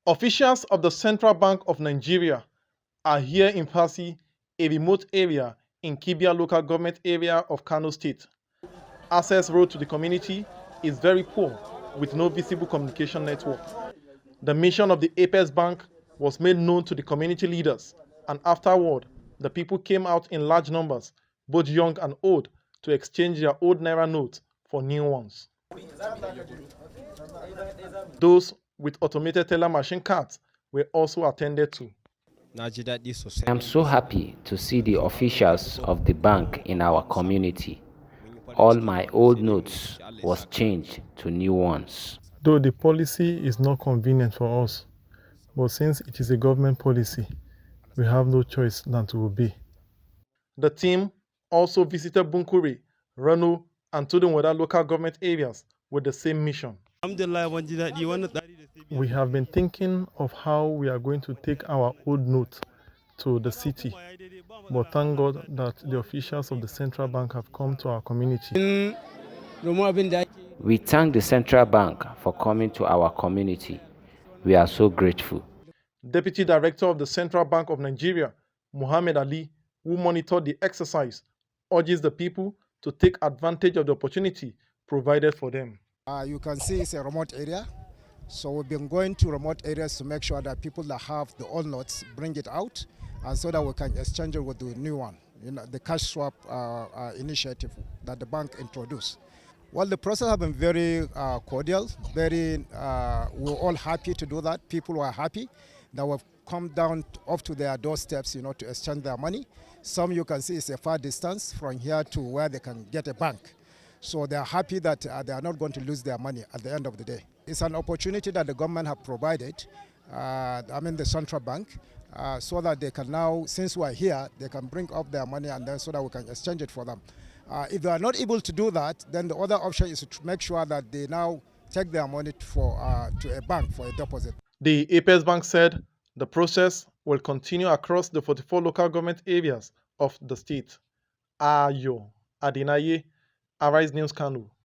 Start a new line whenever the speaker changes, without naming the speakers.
Officials of the Central Bank of Nigeria are here in Pasi, a remote area in Kibia local government area of Kano State. Access road to the community is very poor with no visible communication network. The mission of the Apex Bank was made known to the community leaders, and afterward, the people came out in large numbers, both young and old, to exchange their old Naira notes for new ones. Those with automated teller machine cards were also attended to.
I'm so happy to see the officials of the bank in our community. All my old notes was changed to new ones.
Though the policy is not convenient for us, but since it is a government policy, we have no choice than to obey. The team also visited Bunkure, Rano, and Tudunwada local government areas with the same mission. We have been thinking of how we are going to take our old notes to the city, but thank God that the officials of the central bank have come to our community.
We thank the central bank for coming to our community. We are so grateful.
Deputy Director of the Central Bank of Nigeria, Muhammad Ali, who monitored the exercise, urges the people to take advantage of the opportunity provided for them.
You can see it's a remote area. So we've been going to remote areas to make sure that people that have the old notes bring it out, and so that we can exchange it with the new one, the cash swap initiative that the bank introduced. Well, the process has been very cordial, we're all happy to do that. People were happy that we've come down up to their doorsteps, to exchange their money. Some you can see is a far distance from here to where they can get a bank. So they're happy that they are not going to lose their money at the end of the day. It's an opportunity that the government have provided, the central bank, so that they can now, since we're here, they can bring up their money and then so that we can exchange it for them. If they are not able to do that, then the other option is to make sure that they now take their money to a bank for a deposit.
The Apex Bank said the process will continue across the 44 local government areas of the state. Ayo Adinaye, Arise News Kano.